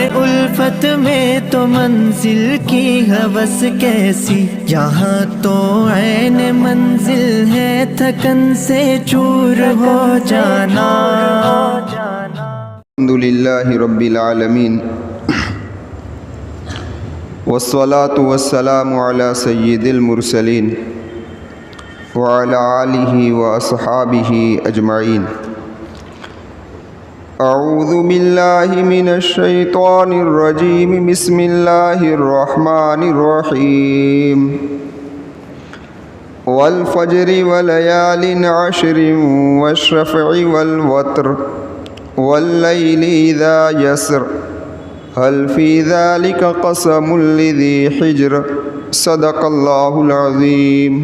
الفت میں تو منزل کی ہوس کیسی، یہاں تو عین منزل ہے تھکن سے چور ہو جانا۔ الحمدللہ رب العالمین، والصلاة والسلام علی سید المرسلین وعلی آلہ واصحابہ اجمعین۔ اعوذ باللہ من الشیطان الرجیم، بسم اللہ الرحمن الرحیم۔ والفجر وليال عشر والشفع والوتر واللیل اذا یسر هل فی ذلک قسم لذی حجر، صدق اللہ العظیم۔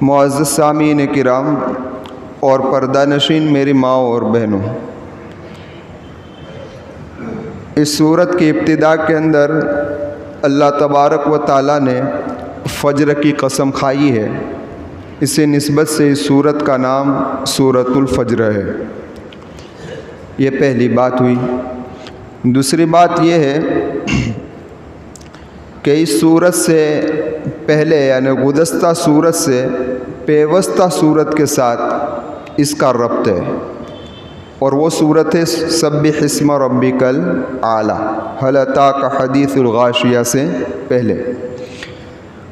معزز سامعین کرام اور پردہ نشین میری ماں اور بہنوں، اس سورت کی ابتدا کے اندر اللہ تبارک و تعالیٰ نے فجر کی قسم کھائی ہے۔ اسی نسبت سے اس سورت کا نام سورۃ الفجر ہے۔ یہ پہلی بات ہوئی۔ دوسری بات یہ ہے کہ اس سورت سے پہلے یعنی گزشتہ سورت سے پیوستہ سورت کے ساتھ اس کا ربط ہے، اور وہ سورت ہے سبح اسم ربک الاعلی، هل اتاک حدیث الغاشیہ سے پہلے۔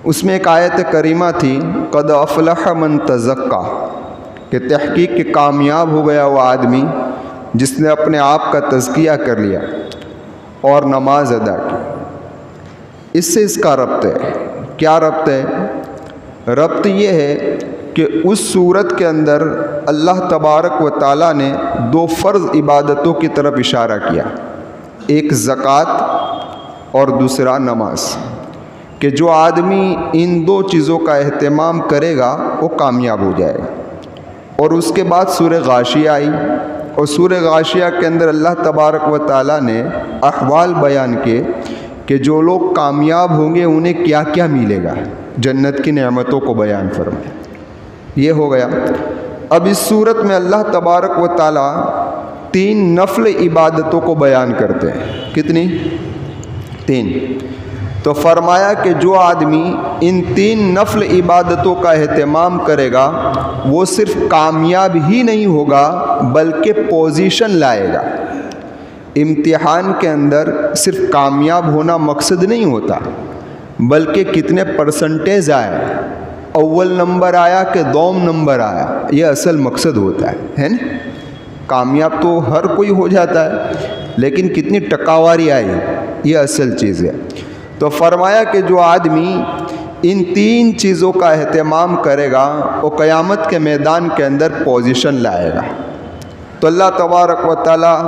اس میں ایک آیت کریمہ تھی، قد افلح من تزکا، کہ تحقیق کہ کامیاب ہو گیا وہ آدمی جس نے اپنے آپ کا تزکیہ کر لیا اور نماز ادا کی۔ اس سے اس کا ربط ہے۔ کیا ربط ہے؟ ربط یہ ہے کہ اس صورت کے اندر اللہ تبارک و تعالیٰ نے دو فرض عبادتوں کی طرف اشارہ کیا، ایک زکوٰۃ اور دوسرا نماز، کہ جو آدمی ان دو چیزوں کا اہتمام کرے گا وہ کامیاب ہو جائے گا۔ اور اس کے بعد سورہ غاشیہ آئی، اور سورہ غاشیہ کے اندر اللہ تبارک و تعالیٰ نے احوال بیان کیے کہ جو لوگ کامیاب ہوں گے انہیں کیا کیا ملے گا، جنت کی نعمتوں کو بیان فرمایا۔ یہ ہو گیا۔ اب اس صورت میں اللہ تبارک و تعالیٰ تین نفل عبادتوں کو بیان کرتے ہیں۔ کتنی؟ تین۔ تو فرمایا کہ جو آدمی ان تین نفل عبادتوں کا اہتمام کرے گا وہ صرف کامیاب ہی نہیں ہوگا بلکہ پوزیشن لائے گا۔ امتحان کے اندر صرف کامیاب ہونا مقصد نہیں ہوتا بلکہ کتنے پرسنٹیج آئے، اول نمبر آیا کہ دوم نمبر آیا، یہ اصل مقصد ہوتا ہے نا۔ کامیاب تو ہر کوئی ہو جاتا ہے لیکن کتنی ٹکاواری آئی، یہ اصل چیز ہے۔ تو فرمایا کہ جو آدمی ان تین چیزوں کا اہتمام کرے گا وہ قیامت کے میدان کے اندر پوزیشن لائے گا۔ تو اللہ تبارک و تعالیٰ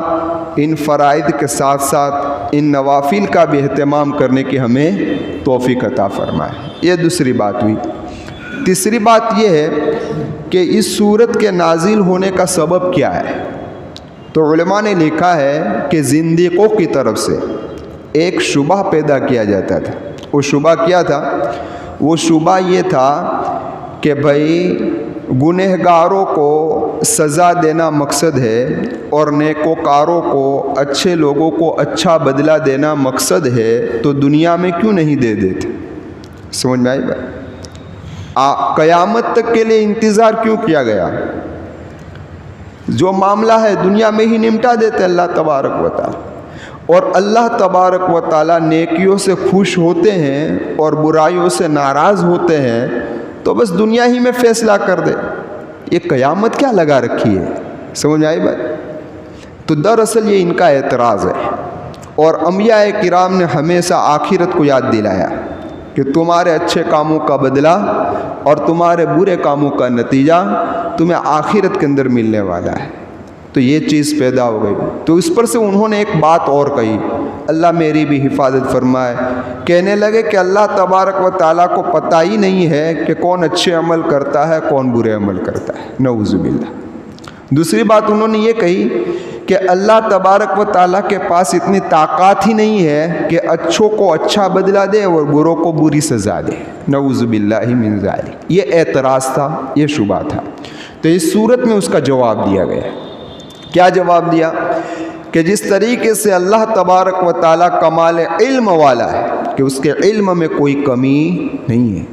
ان فرائض کے ساتھ ساتھ ان نوافل کا بھی اہتمام کرنے کی ہمیں توفیق عطا فرمائے۔ یہ دوسری بات ہوئی۔ تیسری بات یہ ہے کہ اس سورت کے نازل ہونے کا سبب کیا ہے؟ تو علماء نے لکھا ہے کہ زندیقوں کی طرف سے ایک شبہ پیدا کیا جاتا تھا۔ وہ شبہ کیا تھا؟ وہ شبہ یہ تھا کہ بھائی گنہگاروں کو سزا دینا مقصد ہے اور نیکوکاروں کو، اچھے لوگوں کو اچھا بدلہ دینا مقصد ہے، تو دنیا میں کیوں نہیں دے دیتے؟ سمجھ میں آئی بات؟ قیامت تک کے لیے انتظار کیوں کیا گیا؟ جو معاملہ ہے دنیا میں ہی نمٹا دیتے اللہ تبارک و تعالیٰ۔ اور اللہ تبارک و تعالیٰ نیکیوں سے خوش ہوتے ہیں اور برائیوں سے ناراض ہوتے ہیں تو بس دنیا ہی میں فیصلہ کر دے۔ یہ قیامت کیا لگا رکھی ہے؟ سمجھ آئی بات؟ تو دراصل یہ ان کا اعتراض ہے، اور انبیاء کرام نے ہمیشہ آخرت کو یاد دلایا کہ تمہارے اچھے کاموں کا بدلہ اور تمہارے برے کاموں کا نتیجہ تمہیں آخرت کے اندر ملنے والا ہے۔ تو یہ چیز پیدا ہو گئی۔ تو اس پر سے انہوں نے ایک بات اور کہی، اللہ میری بھی حفاظت فرمائے، کہنے لگے کہ اللہ تبارک و تعالیٰ کو پتہ ہی نہیں ہے کہ کون اچھے عمل کرتا ہے کون برے عمل کرتا ہے، نعوذ باللہ۔ دوسری بات انہوں نے یہ کہی کہ اللہ تبارک و تعالیٰ کے پاس اتنی طاقت ہی نہیں ہے کہ اچھوں کو اچھا بدلہ دے اور بروں کو بری سزا دے، نعوذ باللہ من ذالک۔ یہ اعتراض تھا، یہ شبہ تھا۔ تو اس صورت میں اس کا جواب دیا گیا۔ کیا جواب دیا؟ کہ جس طریقے سے اللہ تبارک و تعالیٰ کمال علم والا ہے کہ اس کے علم میں کوئی کمی نہیں ہے،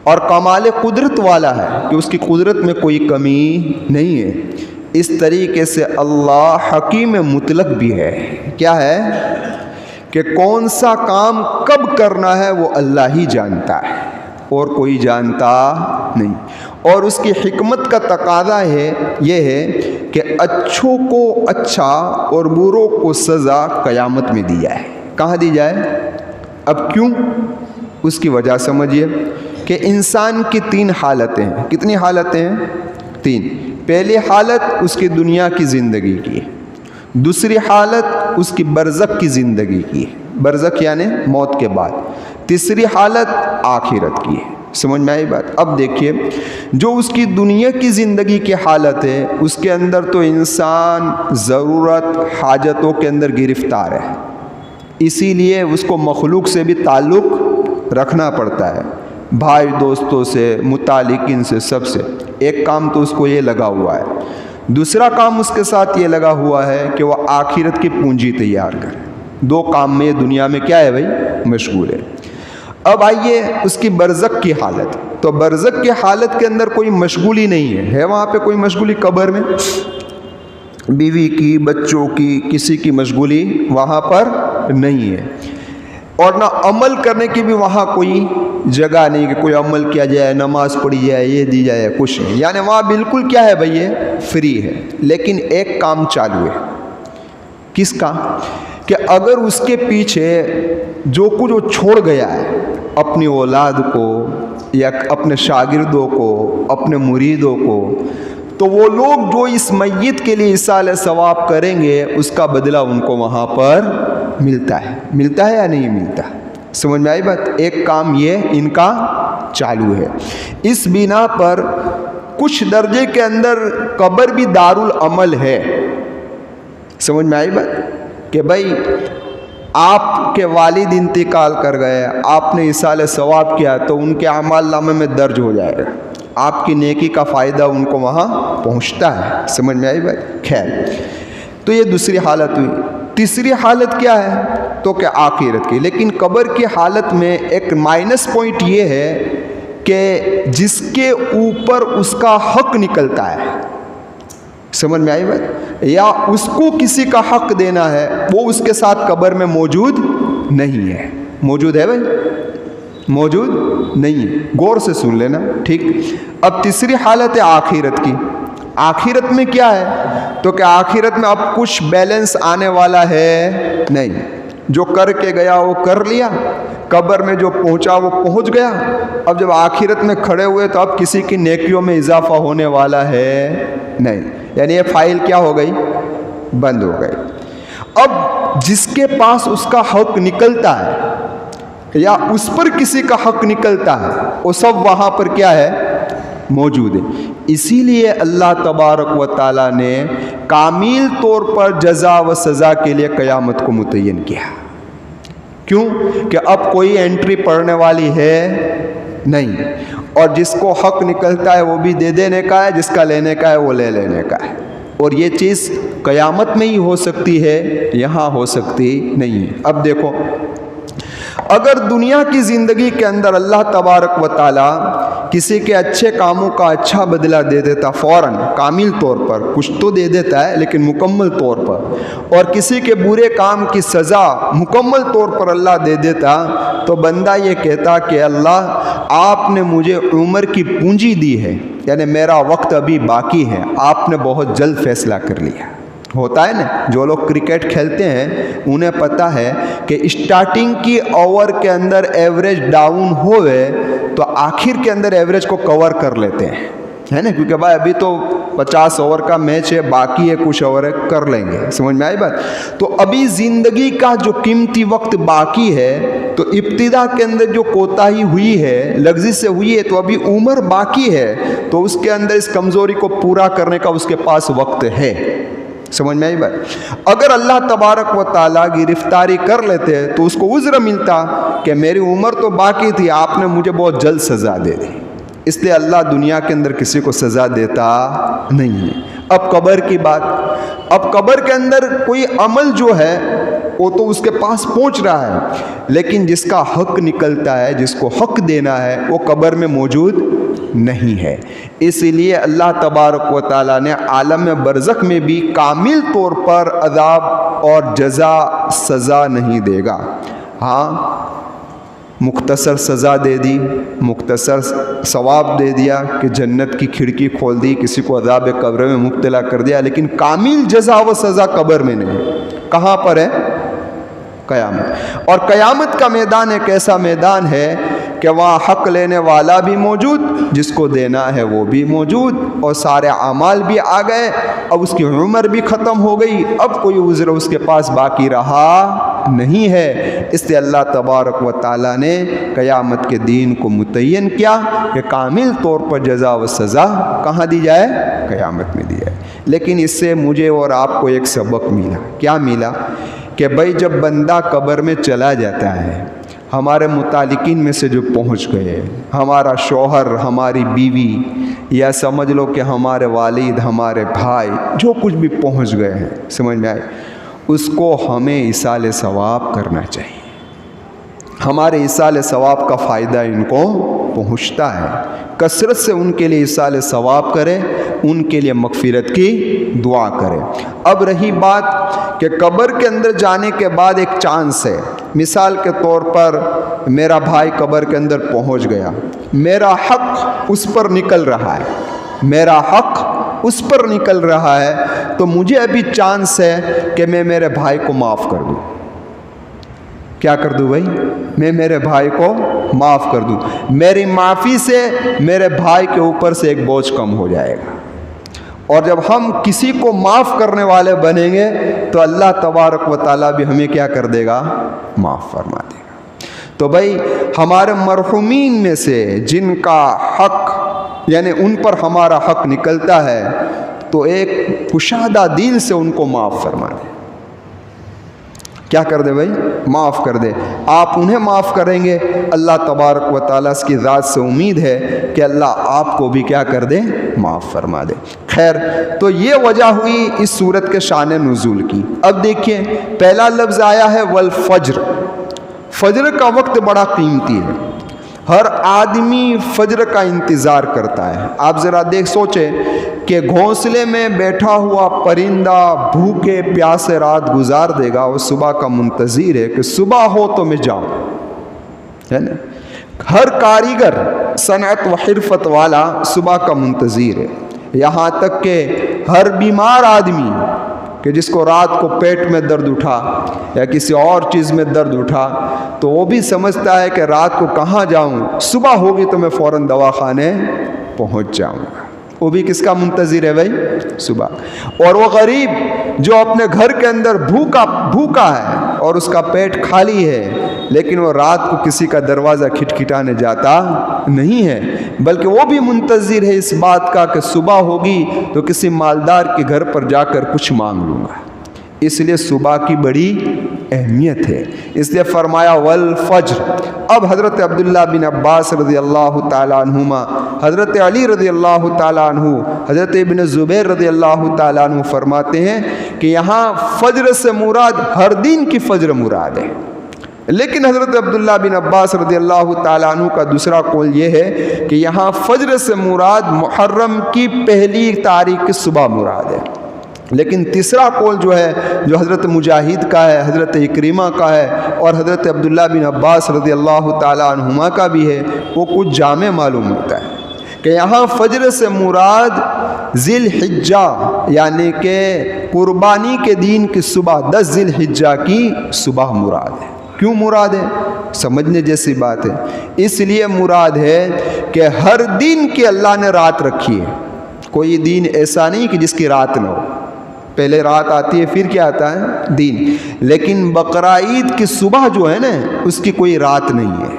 اور کمال قدرت والا ہے کہ اس کی قدرت میں کوئی کمی نہیں ہے، اس طریقے سے اللہ حکیم مطلق بھی ہے۔ کیا ہے کہ کون سا کام کب کرنا ہے وہ اللہ ہی جانتا ہے اور کوئی جانتا نہیں، اور اس کی حکمت کا تقاضا ہے یہ ہے کہ اچھوں کو اچھا اور بروں کو سزا قیامت میں دی جائے۔ کہاں دی جائے؟ اب کیوں؟ اس کی وجہ سمجھیے کہ انسان کی 3 حالتیں ہیں۔ کتنی حالتیں ہیں؟ 3۔ پہلی حالت اس کی دنیا کی زندگی کی ہے، دوسری حالت اس کی برزخ کی زندگی کی ہے، برزخ یعنی موت کے بعد، تیسری حالت آخرت کی ہے۔ سمجھ میں آئی بات؟ اب دیکھیے، جو اس کی دنیا کی زندگی کی حالت ہے اس کے اندر تو انسان ضرورت حاجتوں کے اندر گرفتار ہے، اسی لیے اس کو مخلوق سے بھی تعلق رکھنا پڑتا ہے، بھائی دوستوں سے، متعلقین سے، سب سے۔ ایک کام تو اس کو یہ لگا ہوا ہے، دوسرا کام اس کے ساتھ یہ لگا ہوا ہے کہ وہ آخرت کی پونجی تیار کرے۔ 2 کام میں دنیا میں کیا ہے بھائی؟ مشغول ہے۔ اب آئیے اس کی برزخ کی حالت، تو برزخ کی حالت کے اندر کوئی مشغولی نہیں ہے وہاں پہ کوئی مشغولی قبر میں؟ بیوی کی، بچوں کی، کسی کی مشغولی وہاں پر نہیں ہے، اور نہ عمل کرنے کی بھی وہاں کوئی جگہ نہیں کہ کوئی عمل کیا جائے، نماز پڑھی جائے، یہ دی جائے، کچھ نہیں، یعنی وہاں بالکل کیا ہے بھائی؟ یہ فری ہے۔ لیکن ایک کام چالو ہے۔ کس کا؟ کہ اگر اس کے پیچھے جو کچھ وہ چھوڑ گیا ہے اپنی اولاد کو یا اپنے شاگردوں کو، اپنے مریدوں کو، تو وہ لوگ جو اس میت کے لیے ایصال ثواب کریں گے اس کا بدلہ ان کو وہاں پر ملتا ہے۔ ملتا ہے یا نہیں ملتا؟ سمجھ میں آئی بات؟ ایک کام یہ ان کا چالو ہے۔ اس بنا پر کچھ درجے کے اندر قبر بھی دارالعمل ہے۔ سمجھ میں آئی بات؟ کہ بھائی آپ کے والد انتقال کر گئے، آپ نے ایصال ثواب کیا تو ان کے اعمال نامے میں درج ہو جائے گا، آپ کی نیکی کا فائدہ ان کو وہاں پہنچتا ہے۔ سمجھ میں آئی بات؟ خیر، تو یہ دوسری حالت ہوئی۔ تیسری حالت کیا ہے؟ تو کہ آخرت کی۔ لیکن قبر کی حالت میں ایک مائنس پوائنٹ یہ ہے کہ جس کے اوپر اس کا حق نکلتا ہے، سمجھ میں آئی بات؟ یا اس کو کسی کا حق دینا ہے، وہ اس کے ساتھ قبر میں موجود نہیں ہے۔ موجود ہے بھائی؟ موجود نہیں ہے۔ غور سے سن لینا، ٹھیک؟ اب تیسری حالت ہے آخرت کی۔ آخرت میں کیا ہے؟ تو کہ آخرت میں اب کچھ بیلنس آنے والا ہے نہیں، جو کر کے گیا وہ کر لیا، قبر میں جو پہنچا وہ پہنچ گیا۔ اب جب آخرت میں کھڑے ہوئے تو اب کسی کی نیکیوں میں اضافہ ہونے والا ہے نہیں، یعنی یہ فائل کیا ہو گئی؟ بند ہو گئی۔ اب جس کے پاس اس کا حق نکلتا ہے یا اس پر کسی کا حق نکلتا ہے وہ سب وہاں پر کیا ہے؟ موجود ہے۔ اسی لیے اللہ تبارک و تعالیٰ نے کامل طور پر جزا و سزا کے لیے قیامت کو متعین کیا۔ کیوں؟ کہ اب کوئی انٹری پڑھنے والی ہے نہیں، اور جس کو حق نکلتا ہے وہ بھی دے دینے کا ہے، جس کا لینے کا ہے وہ لے لینے کا ہے، اور یہ چیز قیامت میں ہی ہو سکتی ہے، یہاں ہو سکتی نہیں ہے۔ اب دیکھو، اگر دنیا کی زندگی کے اندر اللہ تبارک و تعالیٰ کسی کے اچھے کاموں کا اچھا بدلہ دے دیتا فوراً، کامل طور پر، کچھ تو دے دیتا ہے لیکن مکمل طور پر، اور کسی کے برے کام کی سزا مکمل طور پر اللہ دے دیتا، تو بندہ یہ کہتا کہ اللہ آپ نے مجھے عمر کی پونجی دی ہے، یعنی میرا وقت ابھی باقی ہے، آپ نے بہت جلد فیصلہ کر لیا۔ ہوتا ہے نا، جو لوگ کرکٹ کھیلتے ہیں انہیں پتہ ہے کہ اسٹارٹنگ کی اوور کے اندر ایوریج ڈاؤن ہوئے تو آخر کے اندر ایوریج کو کور کر لیتے ہیں، ہے نا، کیونکہ بھائی ابھی تو 50 اوور کا میچ ہے، باقی ہے کچھ اوور ہے، کر لیں گے۔ سمجھ میں آئی بات؟ تو ابھی زندگی کا جو قیمتی وقت باقی ہے، تو ابتدا کے اندر جو کوتاہی ہوئی ہے، لغزش سے ہوئی ہے، تو ابھی عمر باقی ہے، تو اس کے اندر اس کمزوری کو پورا کرنے کا اس کے پاس وقت ہے۔ سمجھ میں آئی بات؟ اگر اللہ تبارک و تعالیٰ گرفتاری کر لیتے تو اس کو عذر ملتا کہ میری عمر تو باقی تھی، آپ نے مجھے بہت جلد سزا دے دی، اس لیے اللہ دنیا کے اندر کسی کو سزا دیتا نہیں ہے۔ اب قبر کی بات، اب قبر کے اندر کوئی عمل جو ہے وہ تو اس کے پاس پہنچ رہا ہے، لیکن جس کا حق نکلتا ہے، جس کو حق دینا ہے، وہ قبر میں موجود نہیں ہے۔ اس لیے اللہ تبارک و تعالیٰ نے عالم برزخ میں بھی کامل طور پر عذاب اور جزا سزا نہیں دے گا۔ ہاں مختصر سزا دے دی، مختصر ثواب دے دیا کہ جنت کی کھڑکی کھول دی، کسی کو عذاب قبر میں مبتلا کر دیا، لیکن کامل جزا و سزا قبر میں نہیں۔ کہاں پر ہے؟ قیامت۔ اور قیامت کا میدان ایک ایسا میدان ہے کہ وہاں حق لینے والا بھی موجود، جس کو دینا ہے وہ بھی موجود، اور سارے اعمال بھی آ گئے، اب اس کی عمر بھی ختم ہو گئی، اب کوئی عذر اس کے پاس باقی رہا نہیں ہے۔ اس لیے اللہ تبارک و تعالیٰ نے قیامت کے دین کو متعین کیا کہ کامل طور پر جزا و سزا کہاں دی جائے؟ قیامت میں دی جائے۔ لیکن اس سے مجھے اور آپ کو ایک سبق ملا۔ کیا ملا؟ کہ بھائی جب بندہ قبر میں چلا جاتا ہے، ہمارے متعلقین میں سے جو پہنچ گئے، ہمارا شوہر، ہماری بیوی، یا سمجھ لو کہ ہمارے والد، ہمارے بھائی، جو کچھ بھی پہنچ گئے ہیں، سمجھ میں آئے، اس کو ہمیں ایصال ثواب کرنا چاہیے۔ ہمارے ایصال ثواب کا فائدہ ان کو پہنچتا ہے، کثرت سے ان کے لیے ایصال ثواب کرے، ان کے لیے مغفرت کی دعا کرے۔ اب رہی بات کہ قبر کے اندر جانے کے بعد ایک چانس ہے، مثال کے طور پر میرا بھائی قبر کے اندر پہنچ گیا، میرا حق اس پر نکل رہا ہے، میرا حق اس پر نکل رہا ہے، تو مجھے ابھی چانس ہے کہ میں میرے بھائی کو معاف کر دوں۔ کیا کر دوں بھائی؟ میں میرے بھائی کو معاف کر دوں۔ میری معافی سے میرے بھائی کے اوپر سے ایک بوجھ کم ہو جائے گا، اور جب ہم کسی کو معاف کرنے والے بنیں گے تو اللہ تبارک و تعالیٰ بھی ہمیں کیا کر دے گا؟ معاف فرما دے گا۔ تو بھائی ہمارے مرحومین میں سے جن کا حق، یعنی ان پر ہمارا حق نکلتا ہے، تو ایک کشادہ دل سے ان کو معاف فرما دے۔ کیا کر دے بھائی؟ معاف کر دے۔ آپ انہیں معاف کریں گے، اللہ تبارک و تعالیٰ اس کی ذات سے امید ہے کہ اللہ آپ کو بھی کیا کر دے؟ معاف فرما دے۔ خیر، تو یہ وجہ ہوئی اس سورت کے شان نزول کی۔ اب دیکھیں پہلا لفظ آیا ہے والفجر۔ فجر کا وقت بڑا قیمتی ہے، ہر آدمی فجر کا انتظار کرتا ہے۔ آپ ذرا سوچیں کہ گھونسلے میں بیٹھا ہوا پرندہ بھوکے پیاسے رات گزار دے گا، وہ صبح کا منتظر ہے کہ صبح ہو تو میں جاؤں، ہے نا؟ ہر کاریگر، صنعت و حرفت والا صبح کا منتظر ہے، یہاں تک کہ ہر بیمار آدمی کہ جس کو رات کو پیٹ میں درد اٹھا یا کسی اور چیز میں درد اٹھا، تو وہ بھی سمجھتا ہے کہ رات کو کہاں جاؤں، صبح ہوگی تو میں فوراً دواخانے پہنچ جاؤں گا۔ وہ بھی کس کا منتظر ہے بھائی؟ صبح۔ اور وہ غریب جو اپنے گھر کے اندر بھوکا ہے اور اس کا پیٹ خالی ہے، لیکن وہ رات کو کسی کا دروازہ کھٹکھٹانے جاتا نہیں ہے، بلکہ وہ بھی منتظر ہے اس بات کا کہ صبح ہوگی تو کسی مالدار کے گھر پر جا کر کچھ مانگ لوں گا۔ اس لیے صبح کی بڑی اہمیت ہے، اس لیے فرمایا والفجر۔ اب حضرت عبداللہ بن عباس رضی اللہ تعالیٰ عنہما، حضرت علی رضی اللہ تعالیٰ عنہ، حضرت ابن زبیر رضی اللہ تعالیٰ عنہ فرماتے ہیں کہ یہاں فجر سے مراد ہر دن کی فجر مراد ہے، لیکن حضرت عبداللہ بن عباس رضی اللہ تعالیٰ عنہ کا دوسرا قول یہ ہے کہ یہاں فجر سے مراد محرم کی پہلی تاریخ کی صبح مراد ہے۔ لیکن تیسرا قول جو ہے، جو حضرت مجاہد کا ہے، حضرت اکرمہ کا ہے اور حضرت عبداللہ بن عباس رضی اللہ تعالیٰ عنہما کا بھی ہے، وہ کچھ جامع معلوم ہوتا ہے کہ یہاں فجر سے مراد ذی الحجہ، یعنی کہ قربانی کے دن کی صبح، 10 ذی الحجہ کی صبح مراد ہے۔ کیوں مراد ہے؟ سمجھنے جیسی بات ہے۔ اس لیے مراد ہے کہ ہر دن کی اللہ نے رات رکھی ہے، کوئی دن ایسا نہیں کہ جس کی رات نہ ہو، پہلے رات آتی ہے پھر کیا آتا ہے؟ دن۔ لیکن بقرعید کی صبح جو ہے نا، اس کی کوئی رات نہیں ہے۔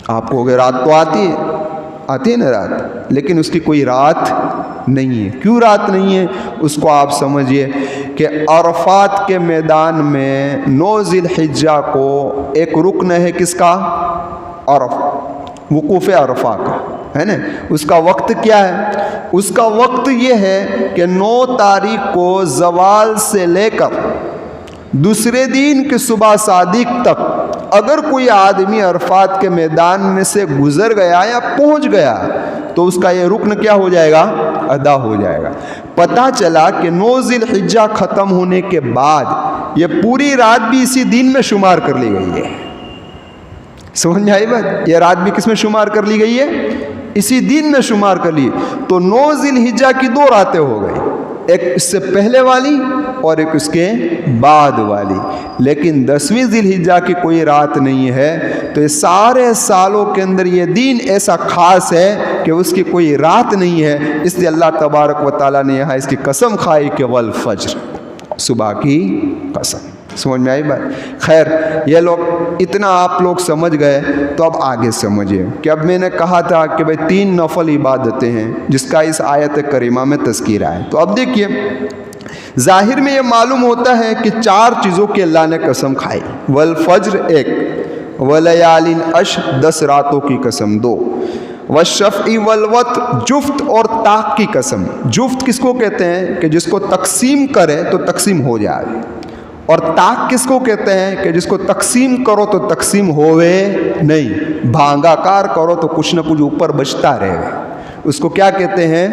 آپ کو اگر رات تو آتی ہے نا رات، لیکن اس کی کوئی رات نہیں ہے۔ کیوں رات نہیں ہے؟ اس کو آپ سمجھئے کہ عرفات کے میدان میں 9 ذی الحجہ کو ایک رکن ہے کس کا؟ وقوف عرفہ کا، ہے نا، اس کا وقت کیا ہے؟ اس کا وقت یہ ہے کہ 9 تاریخ کو زوال سے لے کر دوسرے دن کی صبح صادق تک اگر کوئی آدمی عرفات کے میدان میں سے گزر گیا یا پہنچ گیا تو اس کا یہ رکن کیا ہو جائے گا؟ ادا ہو جائے گا۔ پتہ چلا کہ 9 ذی الحجہ ختم ہونے کے بعد یہ پوری رات بھی اسی دن میں شمار کر لی گئی ہے۔ سمجھ میں آئی بات؟ یہ رات بھی کس میں شمار کر لی گئی ہے؟ اسی دن میں شمار کر لی۔ تو 9 ذی الحجہ کی 2 راتیں ہو گئی، ایک اس سے پہلے والی اور ایک اس کے بعد والی، لیکن 10ویں ذی الحجہ کی کوئی رات نہیں ہے۔ تو یہ سارے سالوں کے اندر یہ دن ایسا خاص ہے کہ اس کی کوئی رات نہیں ہے، اس لیے اللہ تبارک و تعالیٰ نے یہاں اس کی قسم کھائی کہ والفجر، صبح کی قسم۔ سمجھ میں آئی بات؟ خیر، یہ لوگ اتنا آپ لوگ سمجھ گئے تو اب آگے سمجھیں کہ اب میں نے کہا تھا کہ بھئی 3 نفل عبادتیں ہیں جس کا اس آیت کریمہ میں تذکیرہ ہے۔ تو اب دیکھیے، ظاہر میں یہ معلوم ہوتا ہے کہ 4 چیزوں کی اللہ نے قسم کھائی۔ والفجر 1، ولیال عشر 10 راتوں کی قسم 2، والشفع والوتر جفت اور طاق کی قسم۔ جفت کس کو کہتے ہیں؟ کہ جس کو تقسیم کرے تو تقسیم ہو جائے، اور طاق کس کو کہتے ہیں؟ کہ جس کو تقسیم کرو تو تقسیم ہوئے نہیں، بھانگا کار کرو تو کچھ نہ کچھ اوپر بچتا رہے، اس کو کیا کہتے ہیں؟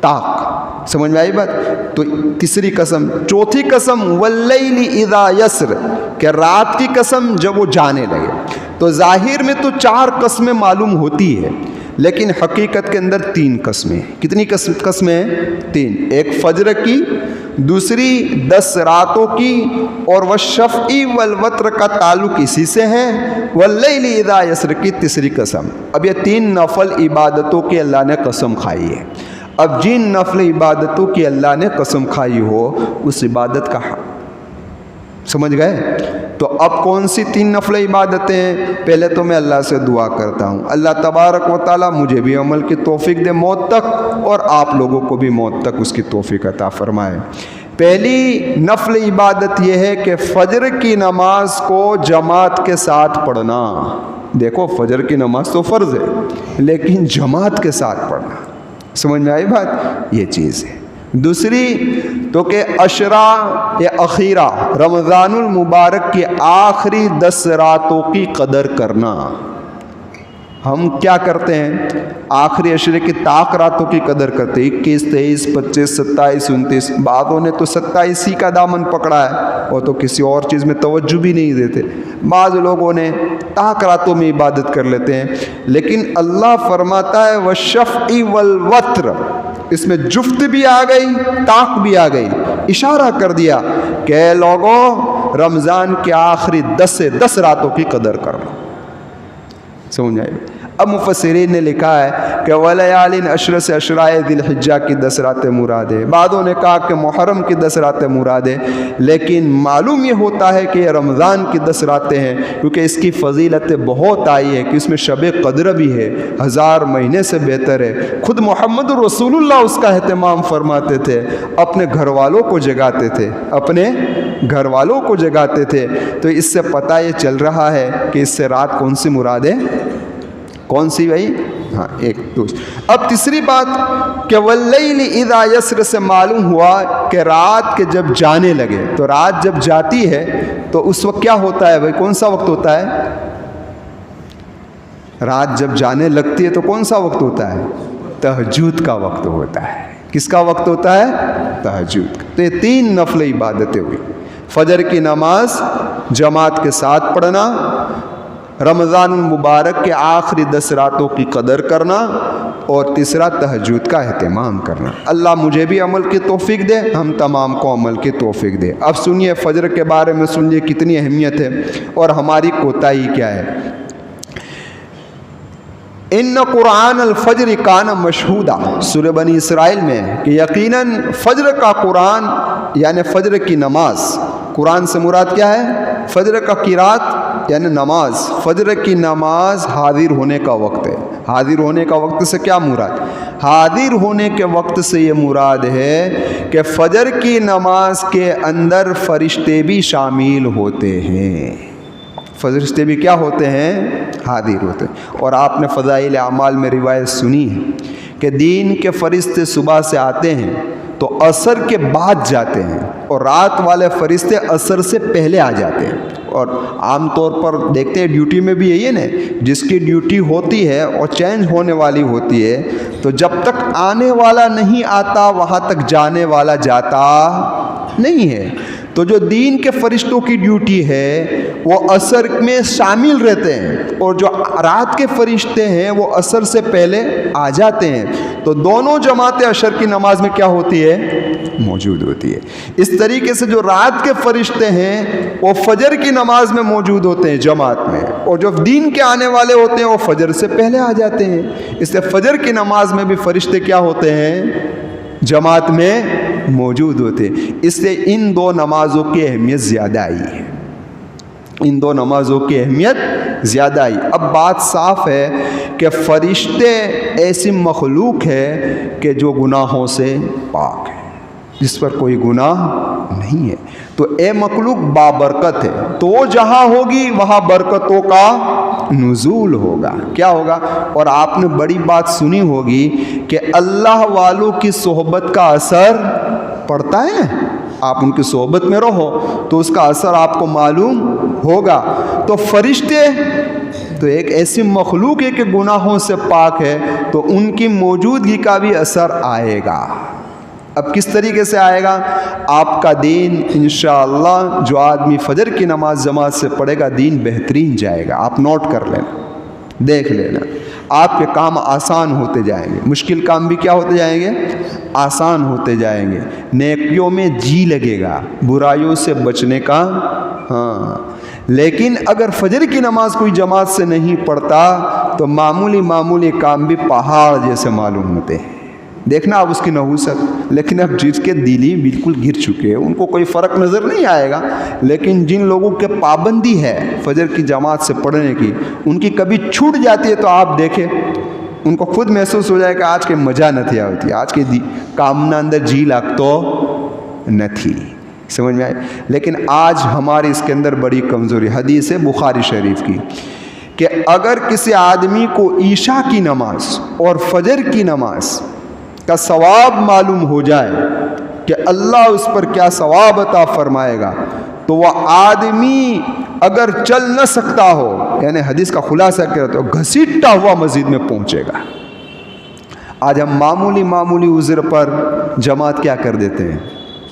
طاق۔ سمجھ میں آئی بات؟ تو تیسری قسم۔ چوتھی قسم واللیل اذا یسر، کہ رات کی قسم جب وہ جانے لگے۔ تو ظاہر میں تو 4 قسمیں معلوم ہوتی ہے، لیکن حقیقت کے اندر 3 قسمیں۔ کتنی قسمیں ہیں؟ 3۔ ایک فجر کی، دوسری 10 راتوں کی، اور والشفع والوتر کا تعلق اسی سے ہے، واللیل اذا یسر کی تیسری قسم۔ اب یہ 3 نفل عبادتوں کی اللہ نے قسم کھائی ہے۔ اب جن نفل عبادتوں کی اللہ نے قسم کھائی ہو اس عبادت کا سمجھ گئے؟ تو اب کون سی 3 نفل عبادتیں ہیں؟ پہلے تو میں اللہ سے دعا کرتا ہوں اللہ تبارک و تعالیٰ مجھے بھی عمل کی توفیق دے موت تک، اور آپ لوگوں کو بھی موت تک اس کی توفیق عطا فرمائے۔ پہلی نفل عبادت یہ ہے کہ فجر کی نماز کو جماعت کے ساتھ پڑھنا۔ دیکھو، فجر کی نماز تو فرض ہے لیکن جماعت کے ساتھ پڑھنا۔ سمجھ میں آئی بات؟ یہ چیز ہے۔ دوسری تو کہ عشرہ یا اخیرہ رمضان المبارک کی آخری 10 راتوں کی قدر کرنا۔ ہم کیا کرتے ہیں؟ آخری عشرے کی طاق راتوں کی قدر کرتے ہیں، 21، 23، 25، 27، 29۔ بعضوں نے تو 27 ہی کا دامن پکڑا ہے، وہ تو کسی اور چیز میں توجہ بھی نہیں دیتے۔ بعض لوگوں نے طاق راتوں میں عبادت کر لیتے ہیں، لیکن اللہ فرماتا ہے والشفع والوتر، اس میں جفت بھی آ گئی، طاق بھی آ گئی، اشارہ کر دیا کہ اے لوگوں رمضان کے آخری 10 راتوں کی قدر کر لو۔ سمجھ آئے؟ اب مفسرین نے لکھا ہے کہ ولیال عشر سے عشرائے ذی الحجہ کی 10 راتیں مراد ہے، بعضوں نے کہا کہ محرم کی 10 راتیں مراد ہے، لیکن معلوم یہ ہوتا ہے کہ یہ رمضان کی 10 راتیں ہیں، کیونکہ اس کی فضیلت بہت آئی ہے کہ اس میں شب قدر بھی ہے، 1000 مہینے سے بہتر ہے۔ خود محمد رسول اللہ اس کا اہتمام فرماتے تھے، اپنے گھر والوں کو جگاتے تھے، اپنے گھر والوں کو جگاتے تھے۔ تو اس سے پتہ یہ چل رہا ہے کہ اس سے رات کون سی مراد ہے؟ کون سی بھائی؟ ہاں، ایک دو۔ اب تیسری بات کہ واللیل اذا یسر سے معلوم ہوا کہ رات کے جب جانے لگے، تو رات جب جاتی ہے تو اس وقت کیا ہوتا ہے بھائی؟ کون سا وقت ہوتا ہے؟ رات جب جانے لگتی ہے تو کون سا وقت ہوتا ہے؟ تہجد کا وقت ہوتا ہے۔ کس کا وقت ہوتا ہے؟ تہجد کا۔ تو یہ 3 نفل عبادتیں ہوئی، فجر کی نماز جماعت کے ساتھ پڑھنا، رمضان المبارک کے آخری 10 راتوں کی قدر کرنا، اور تیسرا تہجد کا اہتمام کرنا۔ اللہ مجھے بھی عمل کی توفیق دے، ہم تمام کو عمل کی توفیق دے۔ اب سنیے فجر کے بارے میں، سنیے کتنی اہمیت ہے اور ہماری کوتاہی کیا ہے۔ ان قرآن الفجر کان مشہودا، سورہ بنی اسرائیل میں کہ یقیناً فجر کا قرآن یعنی فجر کی نماز، قرآن سے مراد کیا ہے؟ فجر کا قرات یعنی نماز، فجر کی نماز حاضر ہونے کا وقت ہے۔ حاضر ہونے کا وقت سے کیا مراد؟ حاضر ہونے کے وقت سے یہ مراد ہے کہ فجر کی نماز کے اندر فرشتے بھی شامل ہوتے ہیں۔ فرشتے بھی کیا ہوتے ہیں؟ حاضر ہوتے ہیں۔ اور آپ نے فضائل اعمال میں روایت سنی ہے کہ دین کے فرشتے صبح سے آتے ہیں تو عصر کے بعد جاتے ہیں، اور رات والے فرشتے عصر سے پہلے آ جاتے ہیں۔ اور عام طور پر دیکھتے ہیں ڈیوٹی میں بھی یہی ہے نا، جس کی ڈیوٹی ہوتی ہے اور چینج ہونے والی ہوتی ہے، تو جب تک آنے والا نہیں آتا وہاں تک جانے والا جاتا نہیں ہے۔ تو جو دین کے فرشتوں کی ڈیوٹی ہے وہ عصر میں شامل رہتے ہیں، اور جو رات کے فرشتے ہیں وہ عصر سے پہلے آ جاتے ہیں، تو دونوں جماعتیں عشر کی نماز میں کیا ہوتی ہے؟ موجود ہوتی ہے۔ اس طریقے سے جو رات کے فرشتے ہیں وہ فجر کی نماز میں موجود ہوتے ہیں جماعت میں، اور جو دین کے آنے والے ہوتے ہیں وہ فجر سے پہلے آ جاتے ہیں۔ اس سے فجر کی نماز میں بھی فرشتے کیا ہوتے ہیں؟ جماعت میں موجود ہوتے ہیں۔ اس سے ان دو نمازوں کی اہمیت زیادہ آئی ہے، ان دو نمازوں کی اہمیت زیادہ آئی۔ اب بات صاف ہے کہ فرشتے ایسی مخلوق ہے کہ جو گناہوں سے پاک ہے، جس پر کوئی گناہ نہیں ہے، تو اے مخلوق بابرکت ہے، تو وہ جہاں ہوگی وہاں برکتوں کا نزول ہوگا۔ کیا ہوگا؟ اور آپ نے بڑی بات سنی ہوگی کہ اللہ والوں کی صحبت کا اثر پڑتا ہے نا، آپ ان کی صحبت میں رہو تو اس کا اثر آپ کو معلوم ہوگا۔ تو فرشتے تو ایک ایسی مخلوق ہے کہ گناہوں سے پاک ہے، تو ان کی موجودگی کا بھی اثر آئے گا۔ اب کس طریقے سے آئے گا؟ آپ کا دین انشاءاللہ جو آدمی فجر کی نماز جماعت سے پڑھے گا دین بہترین جائے گا۔ آپ نوٹ کر لینا، دیکھ لینا، آپ کے کام آسان ہوتے جائیں گے، مشکل کام بھی کیا ہوتے جائیں گے؟ آسان ہوتے جائیں گے، نیکیوں میں جی لگے گا، برائیوں سے بچنے کا۔ ہاں، لیکن اگر فجر کی نماز کوئی جماعت سے نہیں پڑھتا تو معمولی کام بھی پہاڑ جیسے معلوم ہوتے ہیں۔ دیکھنا آپ اس کی نحوست، لیکن اب جس کے دلی بالکل گر چکے ہیں ان کو کوئی فرق نظر نہیں آئے گا، لیکن جن لوگوں کے پابندی ہے فجر کی جماعت سے پڑھنے کی، ان کی کبھی چھوٹ جاتی ہے تو آپ دیکھیں ان کو خود محسوس ہو جائے کہ آج کے مزہ نہ تھی ہوتی، آج کے کام نہ اندر جی لگ تو نہ تھی، سمجھ میں آئے۔ لیکن آج ہماری اس کے اندر بڑی کمزوری، حدیث ہے بخاری شریف کی کہ اگر کسی آدمی کو عشاء کی نماز اور فجر کی نماز کا ثواب معلوم ہو جائے کہ اللہ اس پر کیا ثواب عطا فرمائے گا، تو وہ آدمی اگر چل نہ سکتا ہو، یعنی حدیث کا خلاصہ کیا تو گھسیٹتا ہوا مسجد میں پہنچے گا۔ آج ہم معمولی عذر پر جماعت کیا کر دیتے ہیں؟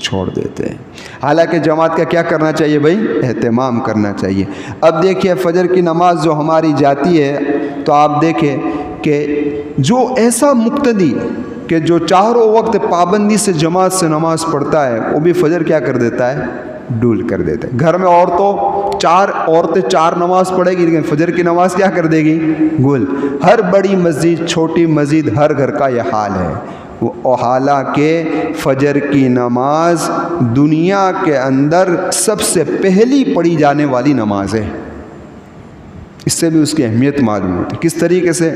چھوڑ دیتے ہیں، حالانکہ جماعت کا کیا کرنا چاہیے بھائی؟ اہتمام کرنا چاہیے۔ اب دیکھیے فجر کی نماز جو ہماری جاتی ہے تو آپ دیکھیں کہ جو ایسا مقتدی کہ جو چاروں وقت پابندی سے جماعت سے نماز پڑھتا ہے وہ بھی فجر کیا کر دیتا ہے؟ ڈول کر دیتا ہے۔ گھر میں عورتیں چار نماز پڑھے گی لیکن فجر کی نماز کیا کر دے گی؟ گل۔ ہر بڑی مسجد چھوٹی مسجد ہر گھر کا یہ حال ہے، حالانکہ فجر کی نماز دنیا کے اندر سب سے پہلی پڑھی جانے والی نماز ہے۔ اس سے بھی اس کی اہمیت معلوم ہوتی ہے۔ کس طریقے سے؟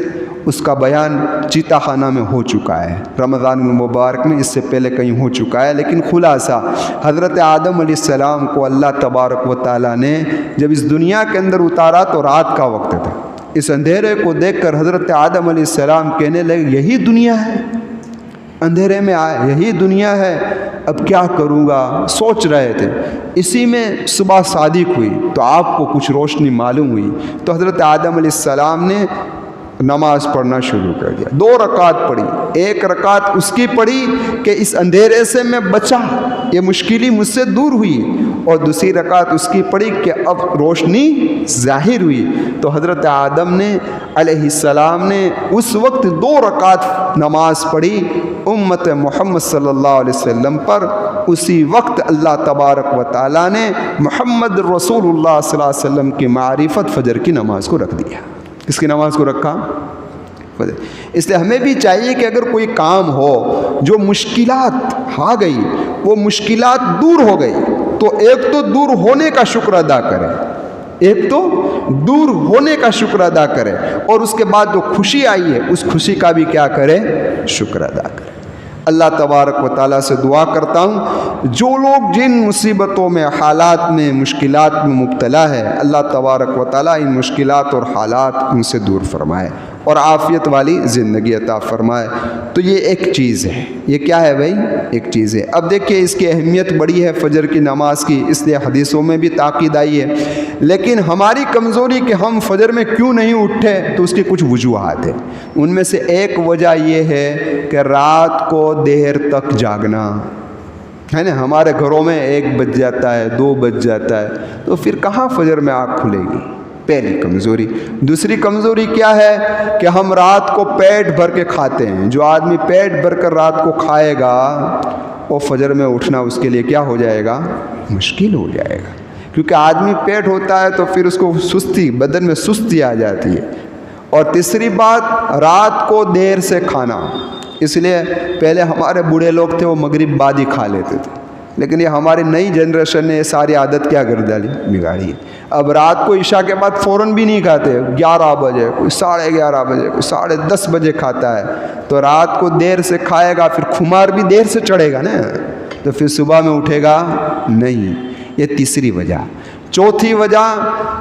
اس کا بیان چیتا خانہ میں ہو چکا ہے، رمضان المبارک میں، اس سے پہلے کہیں ہو چکا ہے، لیکن خلاصہ حضرت آدم علیہ السلام کو اللہ تبارک و تعالیٰ نے جب اس دنیا کے اندر اتارا تو رات کا وقت تھا۔ اس اندھیرے کو دیکھ کر حضرت آدم علیہ السلام کہنے لگے یہی دنیا ہے، اندھیرے میں آئے یہی دنیا ہے، اب کیا کروں گا؟ سوچ رہے تھے۔ اسی میں صبح صادق ہوئی تو آپ کو کچھ روشنی معلوم ہوئی، تو حضرت آدم علیہ السلام نے نماز پڑھنا شروع کر دیا۔ 2 رکعت پڑھی، ایک رکعت اس کی پڑھی کہ اس اندھیرے سے میں بچا، یہ مشکلی مجھ سے دور ہوئی، اور دوسری رکعت اس کی پڑھی کہ اب روشنی ظاہر ہوئی۔ تو حضرت آدم نے علیہ السلام نے اس وقت 2 رکعت نماز پڑھی امت محمد صلی اللہ علیہ وسلم پر۔ اسی وقت اللہ تبارک و تعالیٰ نے محمد رسول اللہ صلی اللہ علیہ وسلم کی معرفت فجر کی نماز کو رکھ دیا۔ کس کی نماز کو رکھا؟ فجر۔ اس لیے ہمیں بھی چاہیے کہ اگر کوئی کام ہو جو مشکلات آ گئی، وہ مشکلات دور ہو گئی، تو ایک تو دور ہونے کا شکر ادا کرے، ایک تو دور ہونے کا شکر ادا کرے، اور اس کے بعد جو خوشی آئی ہے اس خوشی کا بھی کیا کرے؟ شکر ادا کرے۔ اللہ تبارک و تعالیٰ سے دعا کرتا ہوں جو لوگ جن مصیبتوں میں، حالات میں، مشکلات میں مبتلا ہے، اللہ تبارک و تعالیٰ ان مشکلات اور حالات ان سے دور فرمائے اور عافیت والی زندگی عطا فرمائے۔ تو یہ ایک چیز ہے، یہ کیا ہے بھائی؟ ایک چیز ہے۔ اب دیکھیے اس کی اہمیت بڑی ہے فجر کی نماز کی، اس لیے حدیثوں میں بھی تاکید آئی ہے، لیکن ہماری کمزوری کہ ہم فجر میں کیوں نہیں اٹھے تو اس کی کچھ وجوہات ہیں۔ ان میں سے ایک وجہ یہ ہے کہ رات کو دیر تک جاگنا ہے نا۔ ہمارے گھروں میں 1 بج جاتا ہے، 2 بج جاتا ہے، تو پھر کہاں فجر میں آنکھ کھلے گی؟ پہلی کمزوری۔ دوسری کمزوری کیا ہے کہ ہم رات کو پیٹ بھر کے کھاتے ہیں۔ جو آدمی پیٹ بھر کر رات کو کھائے گا وہ فجر میں اٹھنا اس کے لیے کیا ہو جائے گا؟ مشکل ہو جائے گا، کیونکہ آدمی پیٹ ہوتا ہے تو پھر اس کو سستی، بدن میں سستی آ جاتی ہے۔ اور تیسری بات، رات کو دیر سے کھانا۔ اس لیے پہلے ہمارے بوڑھے لوگ تھے وہ مغرب بعد ہی کھا لیتے تھے، لیکن یہ ہماری نئی جنریشن نے یہ ساری عادت کیا کر ڈالی؟ بگاڑی ہے۔ اب رات کو عشاء کے بعد فوراً بھی نہیں کھاتے، 11 بجے، کوئی 11:30 بجے، کوئی 10:30 بجے کھاتا ہے، تو رات کو دیر سے کھائے گا، پھر خمار بھی دیر سے چڑھے گا نا، تو پھر صبح میں اٹھے گا نہیں۔ یہ تیسری وجہ۔ چوتھی وجہ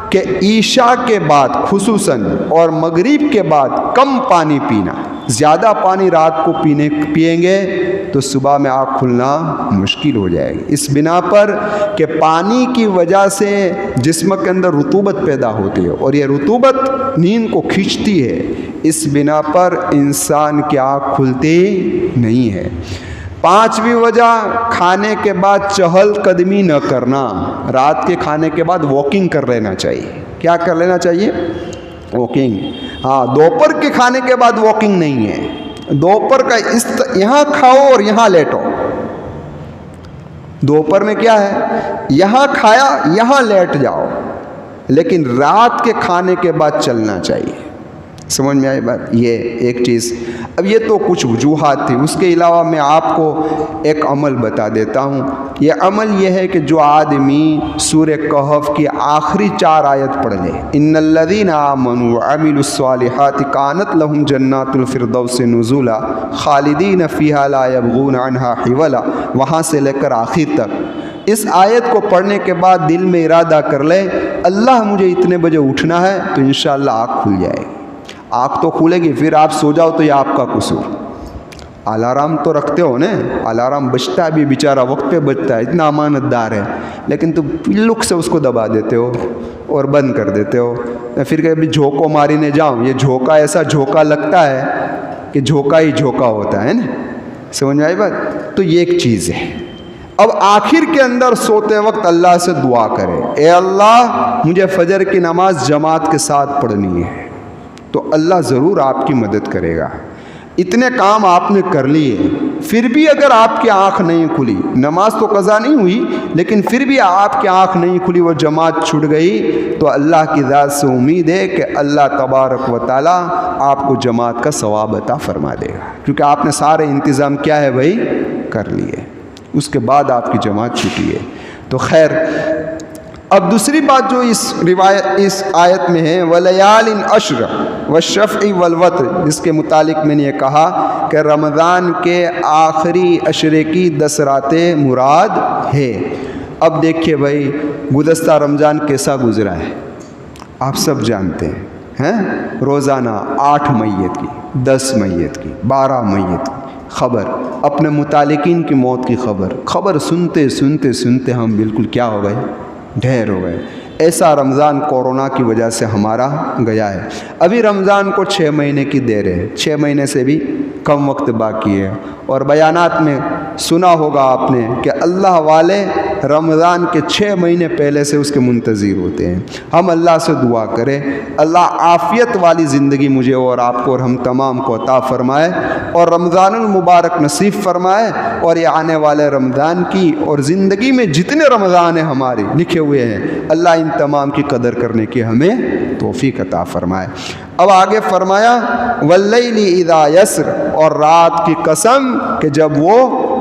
کہ عشاء کے بعد خصوصاً اور مغرب کے بعد کم پانی پینا۔ زیادہ پانی رات کو پئیں گے تو صبح میں آنکھ کھلنا مشکل ہو جائے گی، اس بنا پر کہ پانی کی وجہ سے جسم کے اندر رطوبت پیدا ہوتی ہے اور یہ رطوبت نیند کو کھینچتی ہے، اس بنا پر انسان کی آنکھ کھلتی نہیں ہے۔ پانچویں وجہ، کھانے کے بعد چہل قدمی نہ کرنا۔ رات کے کھانے کے بعد واکنگ کر لینا چاہیے۔ کیا کر لینا چاہیے؟ واکنگ۔ ہاں، دوپہر کے کھانے کے بعد واکنگ نہیں ہے۔ دوپہر کا یہاں کھاؤ اور یہاں لیٹو۔ دوپہر میں کیا ہے؟ یہاں کھایا، یہاں لیٹ جاؤ، لیکن رات کے کھانے کے بعد چلنا چاہیے۔ سمجھ میں آئی بات؟ یہ ایک چیز۔ اب یہ تو کچھ وجوہات تھی، اس کے علاوہ میں آپ کو ایک عمل بتا دیتا ہوں۔ یہ عمل یہ ہے کہ جو آدمی سورہ کہف کی آخری 4 آیت پڑھ لے، ان الذین آمنوا وعملوا الصالحات کانت لہم جنات الفردوس نزلا خالدین فیہا لا یبغون عنہا حولا، وہاں سے لے کر آخر تک اس آیت کو پڑھنے کے بعد دل میں ارادہ کر لے اللہ مجھے اتنے بجے اٹھنا ہے، تو انشاءاللہ آنکھ کھل جائے گی۔ آنکھ تو کھلے گی، پھر آپ سو جاؤ تو یہ آپ کا قصور۔ الارم تو رکھتے ہو نا، الارم بجتا ہے بھی بیچارہ وقت پہ بجتا ہے، اتنا امانت دار ہے، لیکن تم لک سے اس کو دبا دیتے ہو اور بند کر دیتے ہو۔ پھر کبھی جھوکو ماری نے جاؤں، یہ جھوکا ایسا جھوکا لگتا ہے کہ جھوکا ہی جھوکا ہوتا ہے نا۔ سمجھ میں آئی بات؟ تو یہ ایک چیز ہے۔ اب آخر کے اندر سوتے وقت اللہ سے دعا کرے، اے اللہ مجھے فجر کی نماز جماعت کے ساتھ پڑھنی ہے، تو اللہ ضرور آپ کی مدد کرے گا۔ اتنے کام آپ نے کر لیے، پھر بھی اگر آپ کی آنکھ نہیں کھلی، نماز تو قضا نہیں ہوئی لیکن پھر بھی آپ کی آنکھ نہیں کھلی، وہ جماعت چھوٹ گئی، تو اللہ کی ذات سے امید ہے کہ اللہ تبارک و تعالیٰ آپ کو جماعت کا ثواب عطا فرما دے گا، کیونکہ آپ نے سارے انتظام کیا ہے بھائی؟ کر لیے، اس کے بعد آپ کی جماعت چھوٹی ہے۔ تو خیر، اب دوسری بات جو اس آیت میں ہے، وَلَيَالٍ عَشْرٍ وَالشَّفْعِ وَالْوَتْرِ، جس کے متعلق میں نے یہ کہا کہ رمضان کے آخری عشرے کی 10 راتیں مراد ہے۔ اب دیکھیے بھائی، گزشتہ رمضان کیسا گزرا ہے آپ سب جانتے ہیں، روزانہ 8 میت کی، 10 میت کی، 12 میت کی خبر، اپنے متعلقین کی موت کی خبر سنتے سنتے سنتے ہم بالکل کیا ہو گئے؟ ڈھیر ہو گئے۔ ایسا رمضان کورونا کی وجہ سے ہمارا گیا ہے۔ ابھی رمضان کو 6 مہینے کی دیر ہے، 6 مہینے سے بھی کم وقت باقی ہے، اور بیانات میں سنا ہوگا آپ نے کہ اللہ والے رمضان کے 6 مہینے پہلے سے اس کے منتظر ہوتے ہیں۔ ہم اللہ سے دعا کریں اللہ عافیت والی زندگی مجھے اور آپ کو اور ہم تمام کو عطا فرمائے، اور رمضان المبارک نصیب فرمائے، اور یہ آنے والے رمضان کی اور زندگی میں جتنے رمضان ہیں ہمارے لکھے ہوئے ہیں، اللہ ان تمام کی قدر کرنے کی ہمیں توفیق عطا فرمائے۔ اب آگے فرمایا واللیل اذا یسر، اور رات کی قسم کہ جب وہ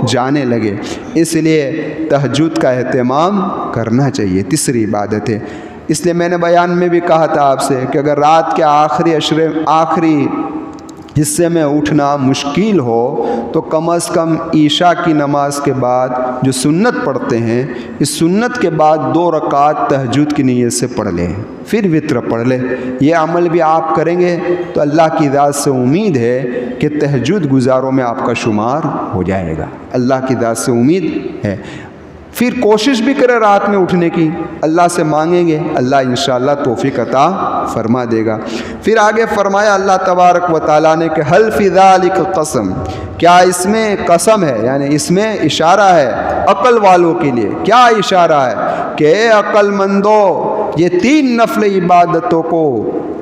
جانے لگے، اس لیے تہجد کا اہتمام کرنا چاہیے، تیسری عبادت ہے۔ اس لیے میں نے بیان میں بھی کہا تھا آپ سے کہ اگر رات کے آخری حصے میں اٹھنا مشکل ہو تو کم از کم عشاء کی نماز کے بعد جو سنت پڑھتے ہیں، اس سنت کے بعد 2 رکعت تہجد کی نیت سے پڑھ لیں، پھر وطر پڑھ لیں۔ یہ عمل بھی آپ کریں گے تو اللہ کی ذات سے امید ہے کہ تہجد گزاروں میں آپ کا شمار ہو جائے گا، اللہ کی ذات سے امید ہے۔ پھر کوشش بھی کرے رات میں اٹھنے کی، اللہ سے مانگیں گے، اللہ انشاءاللہ توفیق عطا فرما دے گا۔ پھر آگے فرمایا اللہ تبارک و تعالیٰ نے کہ حل فی ذالک قسم، کیا اس میں قسم ہے، یعنی اس میں اشارہ ہے عقل والوں کے لیے۔ کیا اشارہ ہے کہ اے عقل مندو، یہ 3 نفل عبادتوں کو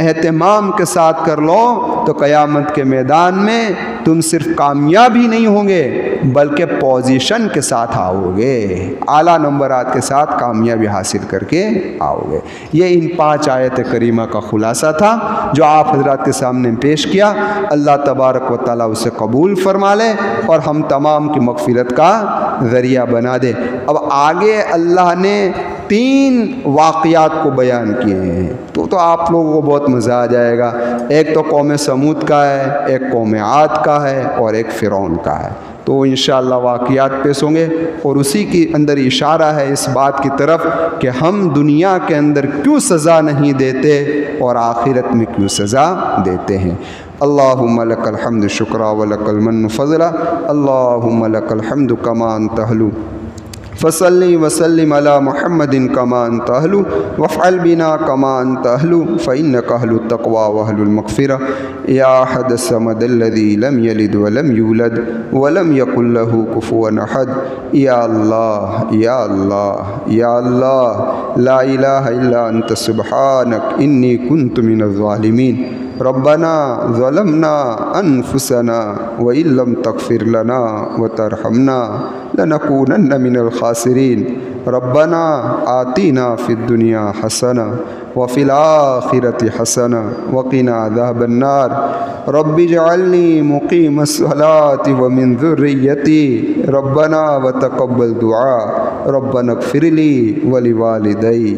اہتمام کے ساتھ کر لو تو قیامت کے میدان میں تم صرف کامیاب ہی نہیں ہوں گے بلکہ پوزیشن کے ساتھ آؤ گے، اعلیٰ نمبرات کے ساتھ کامیابی حاصل کر کے آؤ گے۔ یہ ان 5 آیت کریمہ کا خلاصہ تھا جو آپ حضرات کے سامنے پیش کیا۔ اللہ تبارک و تعالیٰ اسے قبول فرما لے اور ہم تمام کی مغفرت کا ذریعہ بنا دے۔ اب آگے اللہ نے 3 واقعات کو بیان کیے ہیں تو آپ لوگوں کو بہت مزہ آ جائے گا۔ ایک تو قوم سمود کا ہے، ایک قوم عاد کا ہے اور ایک فرعون کا ہے۔ تو انشاءاللہ واقعات پیش ہوں گے اور اسی کے اندر اشارہ ہے اس بات کی طرف کہ ہم دنیا کے اندر کیوں سزا نہیں دیتے اور آخرت میں کیوں سزا دیتے ہیں۔ اللہم لک الحمد شکرا ولک المن فضلا، اللہم لک الحمد کما انت اہل، فصلی وسلم علی محمد کما انت اہل، وافعل بنا کما انت اہل، فإنک اہل التقوی واہل المغفرہ، یا احد الصمد الذی لم یلد ولم یولد ولم یکن لہ کفوا احد۔ یا اللہ یا اللہ یا اللہ، لا الہ الا انت سبحانک انی کنت من الظالمین۔ ربنا ظلمنا انفسنا وإن لم تغفر لنا وترحمنا لنكونن من الخاسرين۔ ربنا آتنا في الدنيا حسنة وفي الآخرة حسنة وقنا عذاب النار۔ رب اجعلني مقيم الصلاة ومن ذريتي ربنا وتقبل دعاء۔ ربنا اغفر لي ولوالدي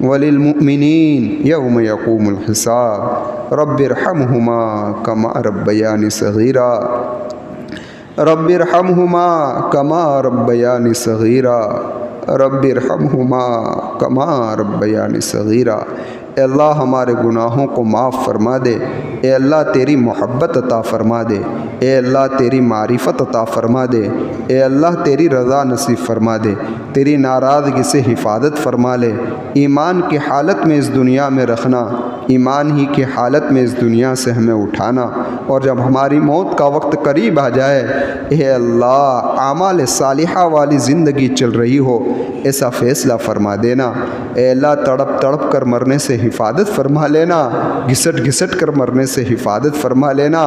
وللمؤمنين يوم يقوم الحساب۔ رب ارحمهما كما ربياني صغيرا، رب ارحمهما كما ربياني صغيرا، رب ارحمهما كما ربياني صغيرا۔ اے اللہ ہمارے گناہوں کو معاف فرما دے، اے اللہ تیری محبت عطا فرما دے، اے اللہ تیری معرفت عطا فرما دے، اے اللہ تیری رضا نصیب فرما دے، تیری ناراضگی سے حفاظت فرما لے۔ ایمان کی حالت میں اس دنیا میں رکھنا، ایمان ہی کی حالت میں اس دنیا سے ہمیں اٹھانا، اور جب ہماری موت کا وقت قریب آ جائے، اے اللہ اعمال صالحہ والی زندگی چل رہی ہو ایسا فیصلہ فرما دینا۔ اے اللہ تڑپ تڑپ کر مرنے سے حفاظت فرما لینا، گھسٹ گھسٹ کر مرنے سے حفاظت فرما لینا،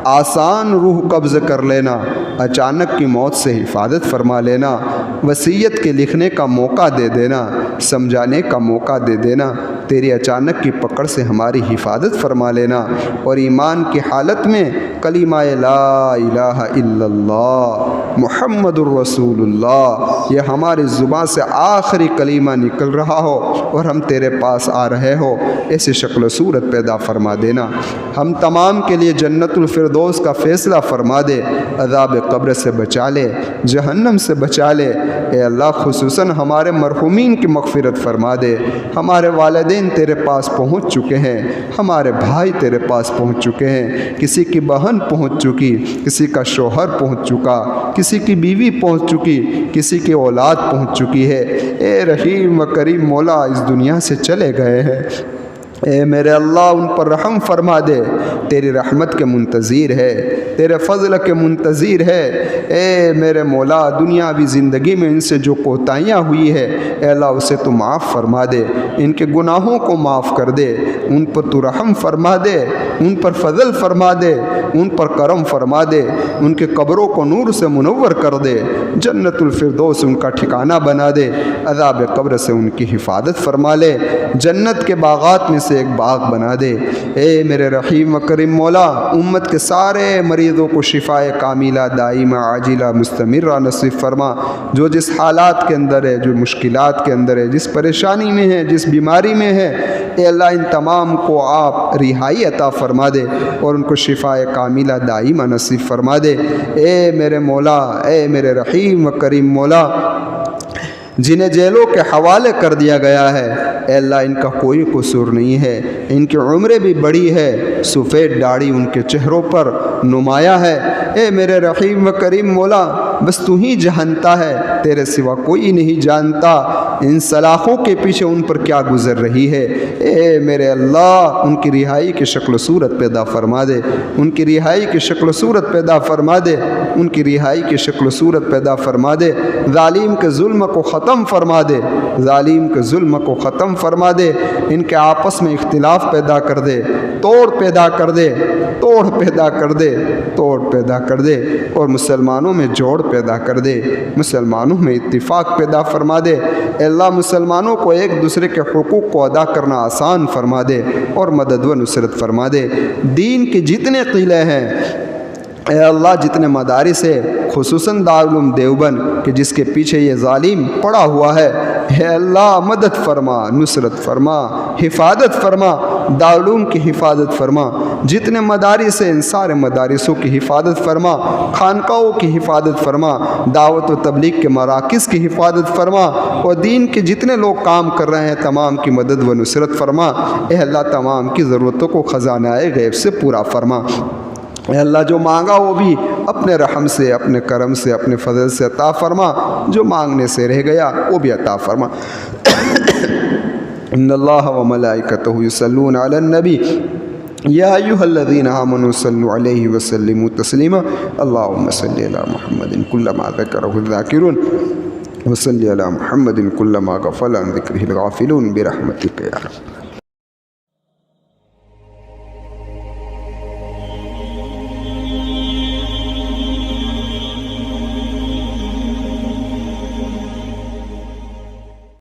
آسان روح قبض کر لینا، اچانک کی موت سے حفاظت فرما لینا، وصیت کے لکھنے کا موقع دے دینا، سمجھانے کا موقع دے دینا، تیری اچانک کی پکڑ سے ہماری حفاظت فرما لینا، اور ایمان کی حالت میں کلمہ لا الہ الا اللہ محمد الرسول اللہ یہ ہماری زبان سے آخری کلمہ نکل رہا ہو اور ہم تیرے پاس آ رہے ہو، ایسی شکل و صورت پیدا فرما دینا۔ ہم تمام کے لیے جنت الفردوس کا فیصلہ فرما دے، عذاب قبر سے بچا لے، جہنم سے بچا لے۔ اے اللہ خصوصاً ہمارے مرحومین کی مغفرت فرما دے۔ ہمارے والدین تیرے پاس پہنچ چکے ہیں، ہمارے بھائی تیرے پاس پہنچ چکے ہیں، کسی کی بہن پہنچ چکی، کسی کا شوہر پہنچ چکا، کسی کی بیوی پہنچ چکی، کسی کی اولاد پہنچ چکی ہے۔ اے رحیم و کریم مولا اس دنیا سے چلے گئے ہیں، اے میرے اللہ ان پر رحم فرما دے، تیری رحمت کے منتظر ہے، تیرے فضل کے منتظر ہے۔ اے میرے مولا دنیاوی زندگی میں ان سے جو کوتاہیاں ہوئی ہے اے اللہ اسے تو معاف فرما دے، ان کے گناہوں کو معاف کر دے، ان پر تو رحم فرما دے، ان پر فضل فرما دے، ان پر کرم فرما دے، ان کے قبروں کو نور سے منور کر دے، جنت الفردوس ان کا ٹھکانہ بنا دے، عذاب قبر سے ان کی حفاظت فرما لے، جنت کے باغات میں سے ایک باغ بنا دے۔ اے میرے رحیم و کریم مولا امت کے سارے مریض مریضوں کو شفا کاملہ دائمہ عاجلہ مستمرہ نصیب فرما۔ جو جس حالات کے اندر ہے، جو مشکلات کے اندر ہے، جس پریشانی میں ہے، جس بیماری میں ہے، اے اللہ ان تمام کو آپ رہائی عطا فرما دے اور ان کو شفا کاملہ دائمہ نصیب فرما دے۔ اے میرے مولا، اے میرے رحیم و کریم مولا، جنہیں جیلوں کے حوالے کر دیا گیا ہے، اے اللہ ان کا کوئی قصور نہیں ہے، ان کی عمریں بھی بڑی ہے، سفید داڑھی ان کے چہروں پر نمایاں ہے۔ اے میرے رحیم و کریم مولا، بس تو ہی جانتا ہے، تیرے سوا کوئی نہیں جانتا ان سلاخوں کے پیچھے ان پر کیا گزر رہی ہے۔ اے میرے اللہ، ان کی رہائی کی شکل و صورت پیدا فرما دے، ان کی رہائی کی شکل و صورت پیدا فرما دے، ان کی رہائی کی شکل و صورت پیدا فرما دے۔ ظالم کے ظلم کو ختم فرما دے، ظالم کے ظلم کو ختم فرما دے، ان کے آپس میں اختلاف پیدا کر دے، توڑ پیدا کر دے، توڑ پیدا کر دے، توڑ پیدا کر دے، اور مسلمانوں میں جوڑ پیدا کر دے، مسلمانوں میں اتفاق پیدا فرما دے۔ اے اللہ مسلمانوں کو ایک دوسرے کے حقوق کو ادا کرنا آسان فرما دے اور مدد و نصرت فرما دے۔ دین کے جتنے قلعے ہیں اے اللہ، جتنے مدارس ہے، خصوصاً دارالعلوم دیوبند کہ جس کے پیچھے یہ ظالم پڑا ہوا ہے، اے اللہ مدد فرما، نصرت فرما، حفاظت فرما، دارالعلوم کی حفاظت فرما، جتنے مدارس ہیں ان سارے مدارسوں کی حفاظت فرما، خانقاہوں کی حفاظت فرما، دعوت و تبلیغ کے مراکز کی حفاظت فرما، اور دین کے جتنے لوگ کام کر رہے ہیں تمام کی مدد و نصرت فرما۔ اے اللہ تمام کی ضرورتوں کو خزانہ غیب سے پورا فرما۔ اے اللہ جو مانگا وہ بھی اپنے رحم سے، اپنے کرم سے، اپنے فضل سے عطا فرما، جو مانگنے سے رہ گیا وہ بھی عطا فرما۔ ان اللہ و ملائکتہ یصلون علی النبی یا ایھا الذین آمنوا صلوا علیہ وسلموا تسلیما اللہم صلی علی محمد کلما ذکرہ الذاکرون وصلی علی محمد کلما غفل عن ذکرہ الغافلون برحمتک یا رب۔